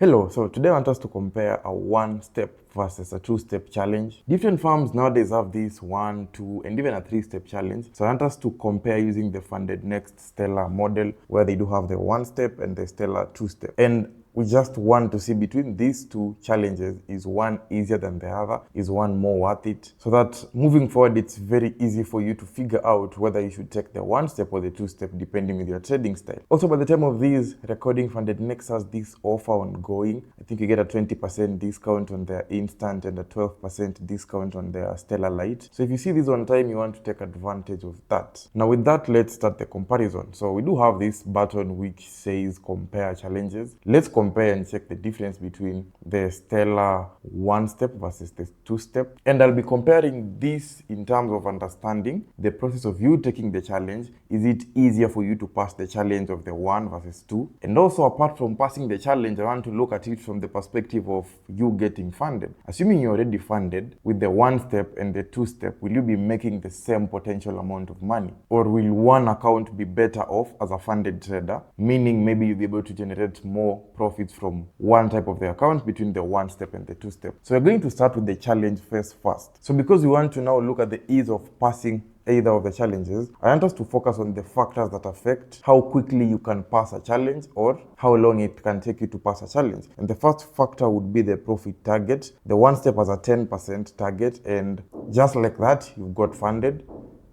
Hello, so today I want us to compare a one-step versus a two-step challenge. Different firms nowadays have this 1, 2, and even a 3-step challenge. So I want us to compare using the Funded Next Stellar model, where they do have the one-step and the Stellar two-step. And we just want to see between these two challenges, is one easier than the other? Is one more worth it? So that moving forward, it's very easy for you to figure out whether you should take the one-step or the two-step depending with your trading style. Also, by the time of this recording, Funded Next has this offer ongoing. I think you get a 20% discount on their Instant and a 12% discount on their Stellar Lite. So if you see this on time, you want to take advantage of that. Now with that, let's start the comparison. So we do have this button which says compare challenges. Let's compare and check the difference between the Stellar one-step versus the two-step. And I'll be comparing this in terms of understanding the process of you taking the challenge. Is it easier for you to pass the challenge of the 1 versus 2? And also, apart from passing the challenge, I want to look at it from the perspective of you getting funded. Assuming you're already funded with the one-step and the two-step, will you be making the same potential amount of money? Or will one account be better off as a funded trader, meaning maybe you'll be able to generate more profits from one type of the account between the one-step and the two-step? So we're going to start with the challenge phase first. So because we want to now look at the ease of passing either of the challenges, I want us to focus on the factors that affect how quickly you can pass a challenge or how long it can take you to pass a challenge. And the first factor would be the profit target. The one step has a 10% target, and just like that, you've got funded.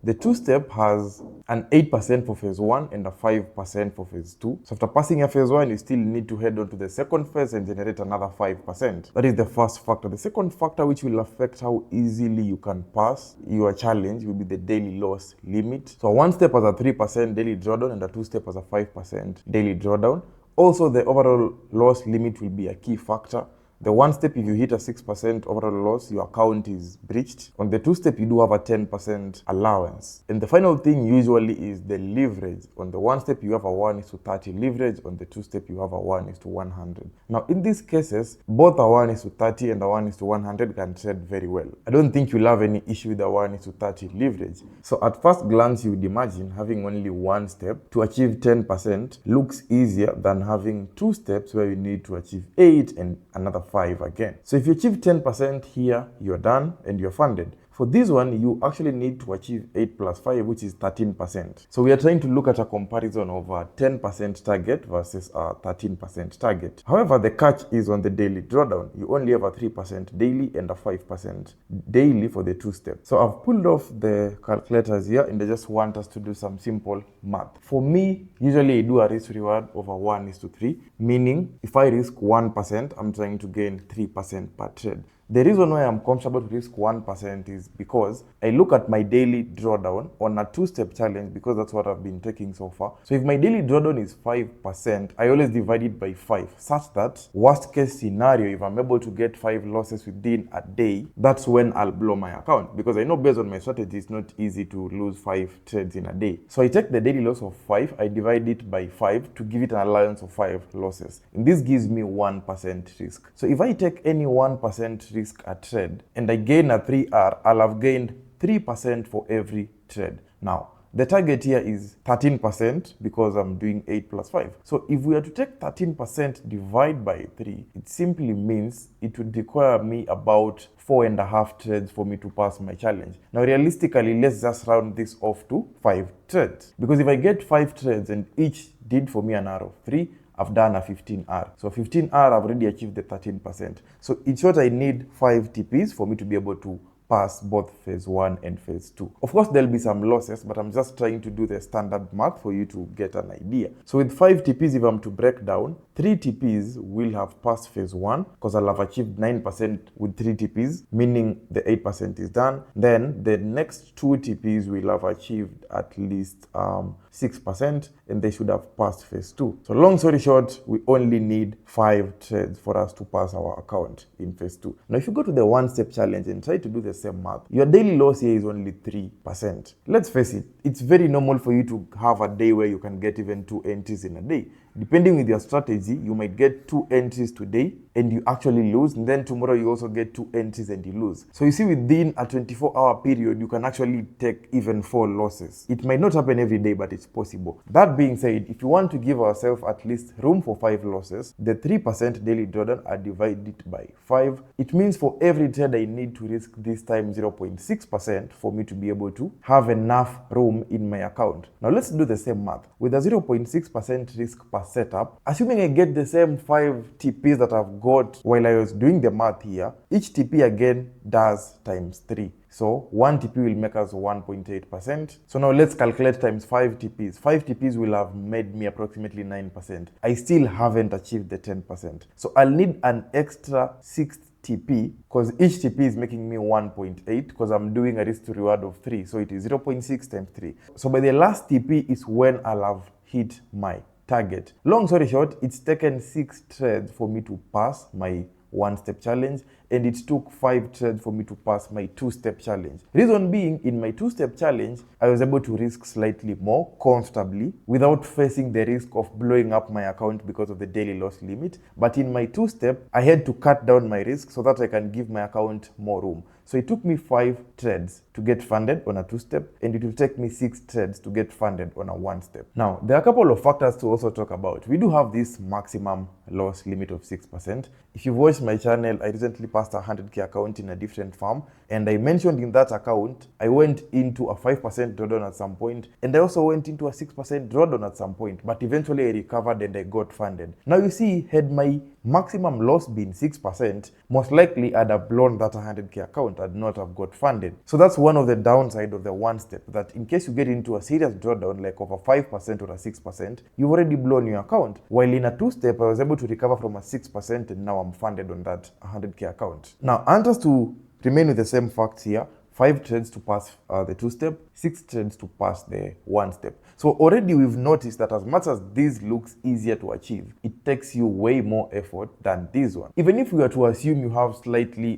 The two-step has an 8% for phase 1 and a 5% for phase 2. So after passing your phase 1, you still need to head on to the second phase and generate another 5%. That is the first factor. The second factor which will affect how easily you can pass your challenge will be the daily loss limit. So one step has a 3% daily drawdown and a two-step has a 5% daily drawdown. Also, the overall loss limit will be a key factor. The one step, if you hit a 6% overall loss, your account is breached. On the two step, you do have a 10% allowance. And the final thing usually is the leverage. On the one step, you have a 1:30 leverage. On the two step, you have a 1:100. Now, in these cases, both a 1:30 and a 1:100 can trade very well. I don't think you'll have any issue with a 1:30 leverage. So at first glance, you would imagine having only one step to achieve 10% looks easier than having two steps where you need to achieve 8 and another 5 again. So if you achieve 10% here, you're done and you're funded. For this one, you actually need to achieve 8 plus 5, which is 13%. So we are trying to look at a comparison of a 10% target versus a 13% target. However, the catch is on the daily drawdown. You only have a 3% daily and a 5% daily for the two steps. So I've pulled off the calculators here and I just want us to do some simple math. For me, usually I do a risk reward of a 1:3, meaning if I risk 1%, I'm trying to gain 3% per trade. The reason why I'm comfortable to risk 1% is because I look at my daily drawdown on a two-step challenge, because that's what I've been taking so far. So if my daily drawdown is 5%, I always divide it by 5, such that worst case scenario, if I'm able to get 5 losses within a day, that's when I'll blow my account, because I know based on my strategy, it's not easy to lose 5 trades in a day. So I take the daily loss of 5, I divide it by 5 to give it an allowance of 5 losses. And this gives me 1% risk. So if I take any 1% risk a trade and I gain a 3R, I'll have gained 3% for every trade. Now, the target here is 13% because I'm doing 8 plus 5. So if we are to take 13% divide by 3, it simply means it would require me about 4.5 trades for me to pass my challenge. Now, realistically, let's just round this off to 5 trades. Because if I get 5 trades and each did for me an R of 3, I've done a 15R. So 15R, I've already achieved the 13%. So in short, I need 5 TPs for me to be able to pass both phase 1 and phase 2. Of course, there'll be some losses, but I'm just trying to do the standard math for you to get an idea. So with 5 TPs, if I'm to break down, 3 TPs will have passed phase 1 because I'll have achieved 9% with 3 TPs, meaning the 8% is done. Then the next 2 TPs will have achieved at least 6%, and they should have passed phase 2. So long story short, we only need 5 trades for us to pass our account in phase 2. Now, if you go to the one-step challenge and try to do the same math, your daily loss here is only 3%. Let's face it, it's very normal for you to have a day where you can get even 2 entries in a day. Depending with your strategy, you might get 2 entries today and you actually lose, and then tomorrow you also get 2 entries and you lose. So you see, within a 24-hour period, you can actually take even 4 losses. It might not happen every day, but it's possible. That being said, if you want to give ourselves at least room for 5 losses, the 3% daily drawdown are divided by 5. It means for every trade I need to risk this time 0.6% for me to be able to have enough room in my account. Now let's do the same math. With a 0.6% risk per setup, assuming I get the same 5 TPs that I've got while I was doing the math here, each TP again does times 3. So 1 TP will make us 1.8%. So now let's calculate times 5 TPs. 5 TPs will have made me approximately 9%. I still haven't achieved the 10%. So I'll need an extra 6 TP, because each TP is making me 1.8, because I'm doing a risk to reward of 3. So it is 0.6 times 3. So by the last TP is when I'll have hit my target. Long story short, it's taken 6 trades for me to pass my 1-step challenge, and it took 5 trades for me to pass my 2-step challenge. Reason being, in my 2-step challenge, I was able to risk slightly more comfortably without facing the risk of blowing up my account because of the daily loss limit. But in my 2-step, I had to cut down my risk so that I can give my account more room. So it took me 5 trades to get funded on a 2-step, and it will take me 6 trades to get funded on a 1-step. Now, there are a couple of factors to also talk about. We do have this maximum loss limit of 6%. If you've watched my channel, I recently passed a 100k account in a different firm, and I mentioned in that account, I went into a 5% drawdown at some point, and I also went into a 6% drawdown at some point, but eventually I recovered and I got funded. Now you see, had my maximum loss been 6%, most likely I'd have blown that 100k account. I'd not have got funded. So that's one of the downside of the 1-step, that in case you get into a serious drawdown like of a 5% or a 6%, you've already blown your account. While in a 2-step, I was able to recover from a 6%, and now I'm funded on that 100k account. Now, I want us to remain with the same facts here. 5 trades to pass the 2-step, 6 trades to pass the 1-step. So already we've noticed that as much as this looks easier to achieve, it takes you way more effort than this one. Even if we were to assume you have slightly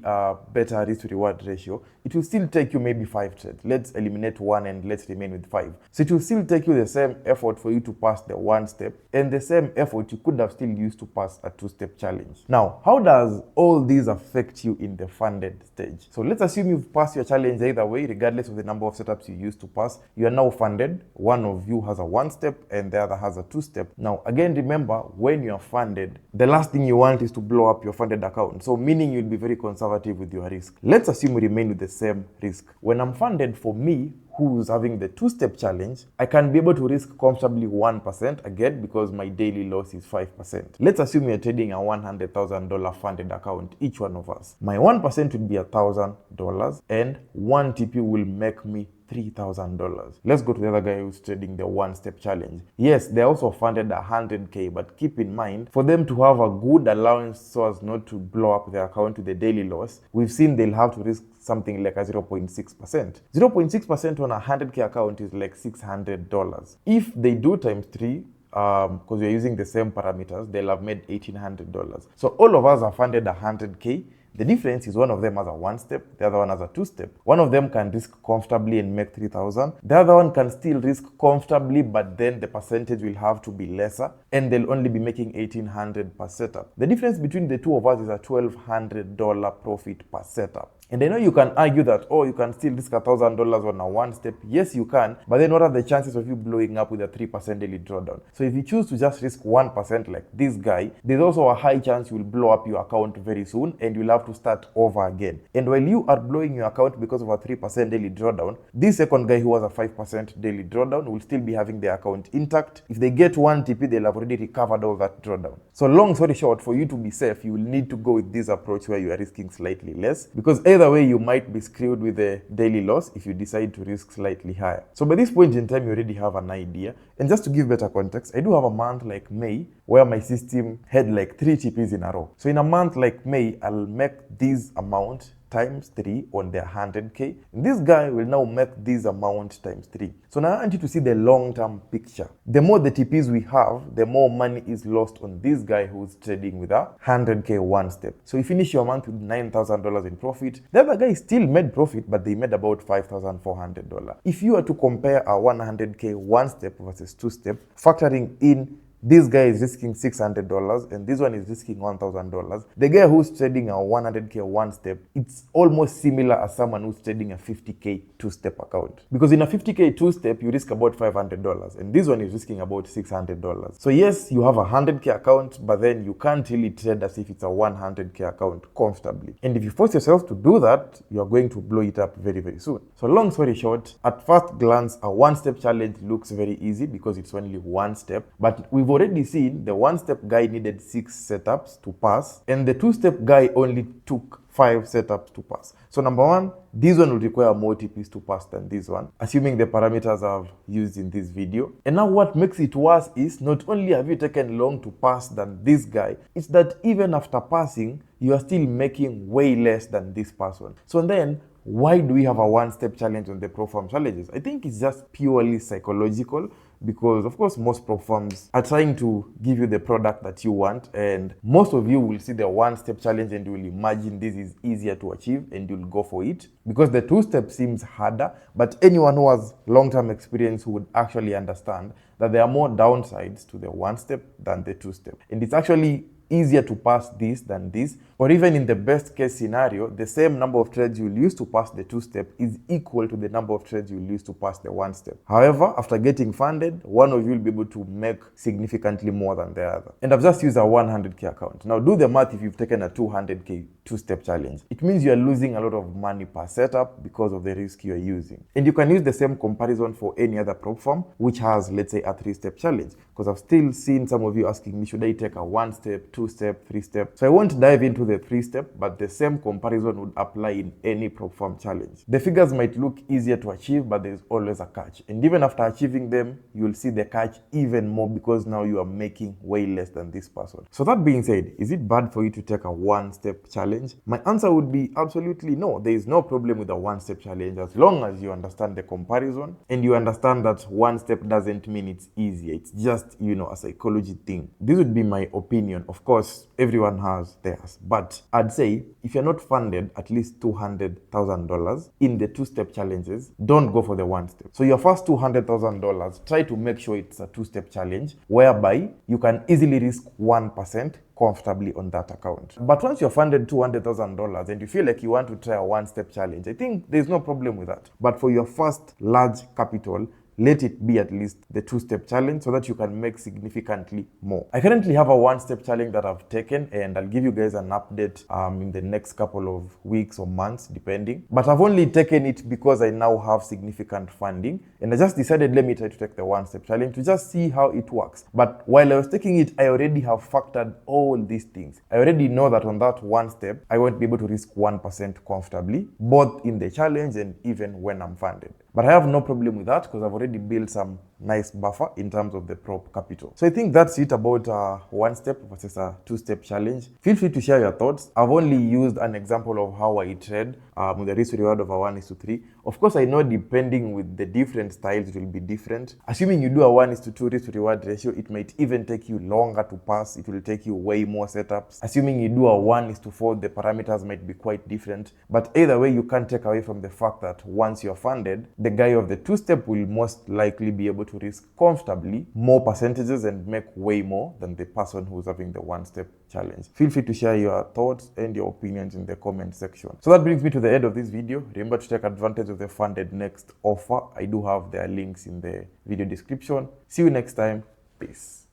better risk to reward ratio, it will still take you maybe 5 trades. Let's eliminate 1 and let's remain with 5. So it will still take you the same effort for you to pass the 1-step, and the same effort you could have still used to pass a 2-step challenge. Now, how does all these affect you in the funded stage? So let's assume you've passed your challenge either way, regardless of the number of setups you used to pass. You are now funded. One of you has a 1-step and the other has a 2-step. Now, again, remember, when you are funded, the last thing you want is to blow up your funded account. So meaning you'll be very conservative with your risk. Let's assume we remain with the same risk. When I'm funded, for me, who's having the 2-step challenge, I can be able to risk comfortably 1% again, because my daily loss is 5%. Let's assume you're trading a $100,000 funded account, each one of us. My 1% would be $1,000, and 1 TP will make me $3,000. Let's go to the other guy who's trading the 1-step challenge. Yes, they also funded 100k, but keep in mind, for them to have a good allowance so as not to blow up their account with the daily loss, we've seen they'll have to risk something like a 0.6%. 0.6% on a 100k account is like $600. If they do times 3, because we're using the same parameters, they'll have made $1,800. So all of us are funded 100k. The difference is one of them has a 1-step, the other one has a 2-step. One of them can risk comfortably and make 3,000. The other one can still risk comfortably, but then the percentage will have to be lesser, and they'll only be making $1,800 per setup. The difference between the two of us is a $1,200 profit per setup. And I know you can argue that, oh, you can still risk $1,000 on a 1-step. Yes, you can, but then what are the chances of you blowing up with a 3% daily drawdown? So if you choose to just risk 1% like this guy, there's also a high chance you will blow up your account very soon, and you'll have to start over again. And while you are blowing your account because of a 3% daily drawdown, this second guy who has a 5% daily drawdown will still be having their account intact. If they get 1 TP, they'll have already recovered all that drawdown. So long story short, for you to be safe, you will need to go with this approach where you are risking slightly less, because either way, you might be screwed with the daily loss if you decide to risk slightly higher. So by this point in time, you already have an idea. And just to give better context, I do have a month like May where my system had like 3 TPs in a row. So in a month like May, I'll make this amount times 3 on their 100k. And this guy will now make this amount times 3. So now I want you to see the long-term picture. The more the TPs we have, the more money is lost on this guy who's trading with a 100k 1-step. So you finish your month with $9,000 in profit. The other guy still made profit, but they made about $5,400. If you were to compare a 100k 1-step versus 2-step, factoring in this guy is risking $600 and this one is risking $1,000. The guy who's trading a 100K one step, it's almost similar as someone who's trading a 50K two-step account. Because in a 50K two-step, you risk about $500 and this one is risking about $600. So yes, you have a 100K account, but then you can't really trade as if it's a 100K account comfortably. And if you force yourself to do that, you're going to blow it up very, very soon. So long story short, at first glance, a one-step challenge looks very easy because it's only one step. But we've already seen the one-step guy needed 6 setups to pass, and the two-step guy only took 5 setups to pass. So number one, this one will require more TPs to pass than this one, assuming the parameters I've used in this video. And now what makes it worse is not only have you taken long to pass than this guy, it's that even after passing, you are still making way less than this person. So then, why do we have a one-step challenge on the Propfirm challenges? I think it's just purely psychological, because of course most prop firms are trying to give you the product that you want, and most of you will see the one-step challenge and you will imagine this is easier to achieve and you'll go for it because the two-step seems harder. But anyone who has long-term experience would actually understand that there are more downsides to the one-step than the two-step, and it's actually easier to pass this than this, or even in the best case scenario, the same number of trades you'll use to pass the two-step is equal to the number of trades you'll use to pass the one-step. However, after getting funded, one of you will be able to make significantly more than the other. And I've just used a 100K account. Now do the math if you've taken a 200K two-step challenge. It means you're losing a lot of money per setup because of the risk you're using. And you can use the same comparison for any other prop firm which has, let's say, a 3-step challenge, because I've still seen some of you asking me, should I take a 1-step, 2-step, 3-step? So I won't dive into the 3-step, but the same comparison would apply in any prop firm challenge. The figures might look easier to achieve, but there's always a catch. And even after achieving them, you'll see the catch even more because now you are making way less than this person. So that being said, is it bad for you to take a 1-step challenge? My answer would be absolutely no. There is no problem with a 1-step challenge as long as you understand the comparison and you understand that 1-step doesn't mean it's easier. It's just, a psychology thing. This would be my opinion. Of course, everyone has theirs, but I'd say if you're not funded at least $200,000 in the 2-step challenges, don't go for the 1-step. So your first $200,000, try to make sure it's a 2-step challenge whereby you can easily risk 1% comfortably on that account. But once you're funded $200,000 and you feel like you want to try a 1-step challenge, I think there's no problem with that. But for your first large capital, let it be at least the 2-step challenge so that you can make significantly more. I currently have a 1-step challenge that I've taken, and I'll give you guys an update in the next couple of weeks or months, depending. But I've only taken it because I now have significant funding, and I just decided, let me try to take the 1-step challenge to just see how it works. But while I was taking it, I already have factored all these things. I already know that on that 1-step, I won't be able to risk 1% comfortably, both in the challenge and even when I'm funded. But I have no problem with that because I've already built some nice buffer in terms of the prop capital. So I think that's it about a 1-step versus a 2-step challenge. Feel free to share your thoughts. I've only used an example of how I trade with the risk reward of a 1:3. Of course, I know depending with the different styles, it will be different. Assuming you do a 1:2 risk reward ratio, it might even take you longer to pass. It will take you way more setups. Assuming you do a 1:4, the parameters might be quite different. But either way, you can't take away from the fact that once you're funded, the guy of the 2-step will most likely be able to risk comfortably more percentages and make way more than the person who's having the 1-step challenge. Feel free to share your thoughts and your opinions in the comment section. So that brings me to the end of this video. Remember to take advantage of the Funded Next offer. I do have their links in the video description. See you next time. Peace.